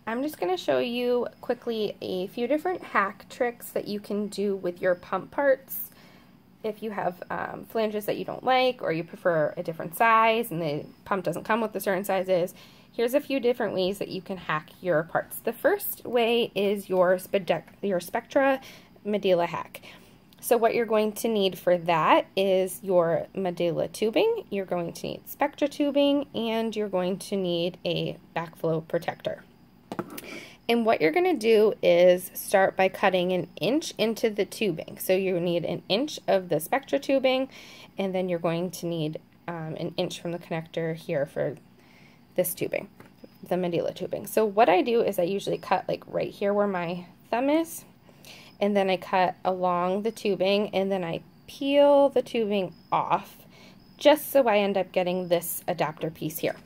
I'm just going to show you quickly a few different hack tricks that you can do with your pump parts. If you have flanges that you don't like, or you prefer a different size and the pump doesn't come with the certain sizes, here's a few different ways that you can hack your parts. The first way is your Spectra Medela hack. So what you're going to need for that is your Medela tubing, you're going to need Spectra tubing, and you're going to need a backflow protector. And what you're going to do is start by cutting an inch into the tubing. So you need an inch of the Spectra tubing, and then you're going to need an inch from the connector here for this tubing, the Medela tubing. So what I do is I usually cut like right here where my thumb is, and then I cut along the tubing, and then I peel the tubing off just so I end up getting this adapter piece here.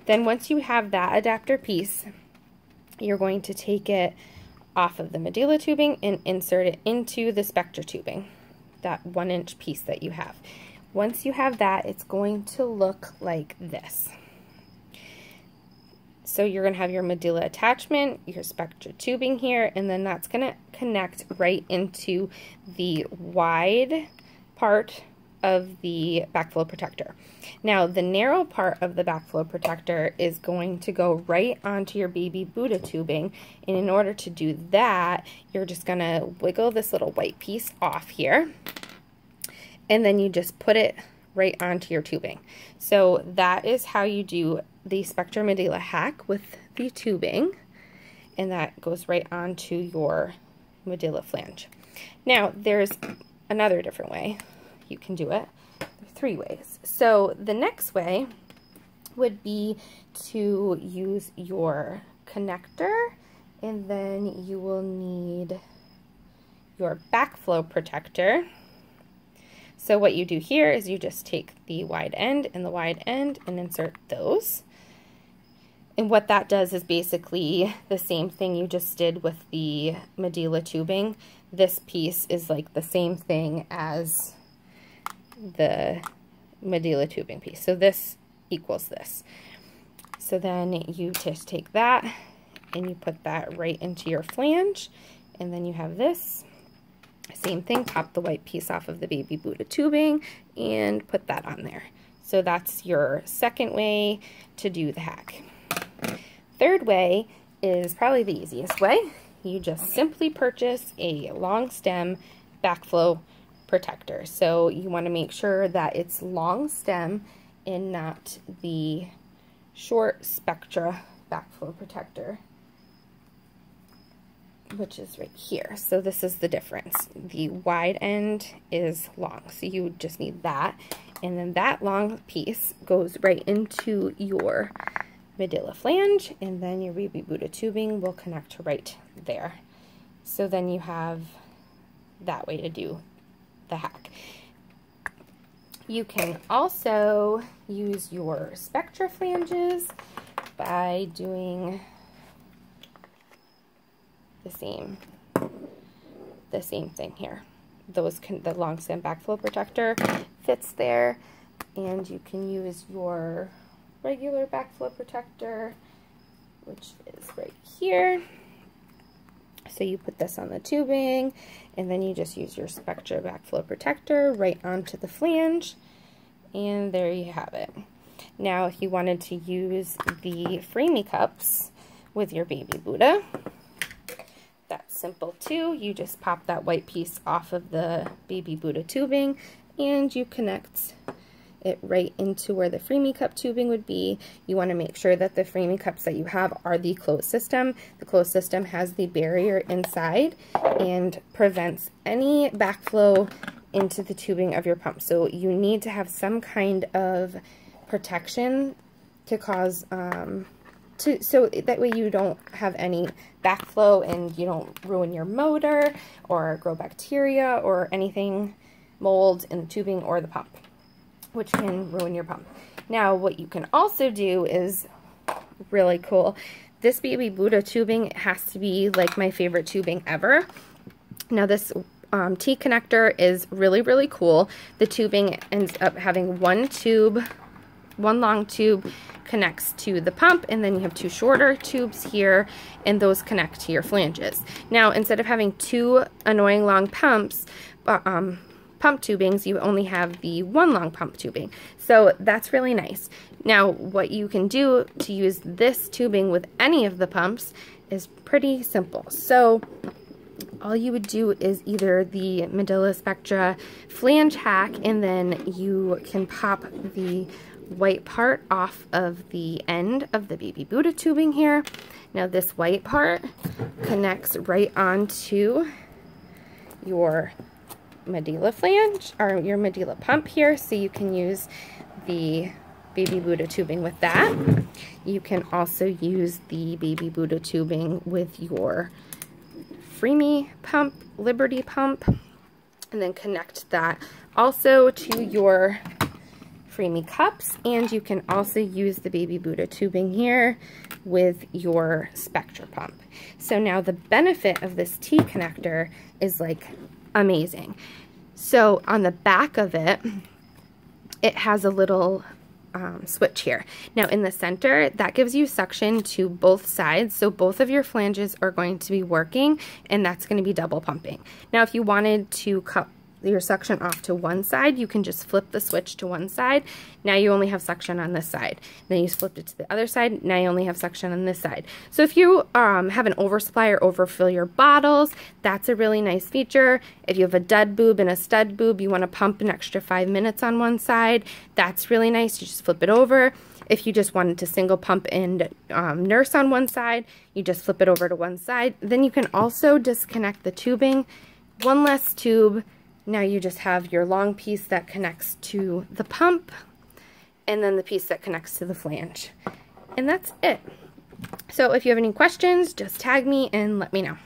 Then once you have that adapter piece, you're going to take it off of the Medela tubing and insert it into the Spectra tubing, that 1-inch piece that you have. Once you have that, it's going to look like this. So you're going to have your Medela attachment, your Spectra tubing here, and then that's going to connect right into the wide part of the backflow protector. Now the narrow part of the backflow protector is going to go right onto your baby Buddha tubing, and in order to do that, you're just going to wiggle this little white piece off here, and then you just put it right onto your tubing. So that is how you do the Spectra Medela hack with the tubing, and that goes right onto your Medela flange. Now there's another different way you can do it. There are 3 ways. So the next way would be to use your connector, and then you will need your backflow protector. So what you do here is you just take the wide end and the wide end and insert those. And what that does is basically the same thing you just did with the Medela tubing. This piece is like the same thing as the Medela tubing piece. So this equals this. So then you just take that and you put that right into your flange, and then you have this. Same thing, pop the white piece off of the baby Buddha tubing and put that on there. So that's your second way to do the hack. Third way is probably the easiest way. You just simply purchase a long stem backflow protector. So you want to make sure that it's long stem and not the short Spectra backflow protector, which is right here. So this is the difference. The wide end is long, so you just need that, and then that long piece goes right into your Medela flange, and then your baby Buddha tubing will connect right there. So then you have that way to do the hack. You can also use your Spectra flanges by doing the same thing here. The long stem backflow protector fits there, and you can use your regular backflow protector, which is right here. So you put this on the tubing, and then you just use your Spectra backflow protector right onto the flange, and there you have it. Now if you wanted to use the Freemie cups with your baby Buddha, that's simple too. You just pop that white piece off of the baby Buddha tubing, and you connect it right into where the Freemie cup tubing would be. You want to make sure that the Freemie cups that you have are the closed system. The closed system has the barrier inside and prevents any backflow into the tubing of your pump. So you need to have some kind of protection to cause so that way you don't have any backflow and you don't ruin your motor or grow bacteria or anything, mold in the tubing or the pump, which can ruin your pump. Now what you can also do is really cool. This baby Buddha tubing has to be like my favorite tubing ever. Now this T connector is really, really cool. The tubing ends up having one tube one long tube connects to the pump, and then you have two shorter tubes here, and those connect to your flanges. Now, instead of having two annoying long pump tubings, you only have the one long pump tubing. So that's really nice. Now, what you can do to use this tubing with any of the pumps is pretty simple. So all you would do is either the Medela Spectra flange hack, and then you can pop the white part off of the end of the Baby Buddha tubing here. Now this white part connects right onto your Medela flange, or your Medela pump here, so you can use the Baby Buddha tubing with that. You can also use the Baby Buddha tubing with your Freemie pump, Liberty pump, and then connect that also to your Freemie cups. And you can also use the Baby Buddha tubing here with your Spectra pump. So now the benefit of this T connector is like amazing. So on the back of it, it has a little switch here. Now in the center, that gives you suction to both sides, so both of your flanges are going to be working, and that's going to be double pumping. Now if you wanted to cut your suction off to one side, you can just flip the switch to one side. Now you only have suction on this side. Then you flipped it to the other side. Now you only have suction on this side. So if you have an oversupply or overfill your bottles, that's a really nice feature. If you have a dud boob and a stud boob, you want to pump an extra 5 minutes on one side, that's really nice. You just flip it over. If you just wanted to single pump and nurse on one side, you just flip it over to one side. Then you can also disconnect the tubing. One less tube. Now you just have your long piece that connects to the pump, and then the piece that connects to the flange. And that's it. So if you have any questions, just tag me and let me know.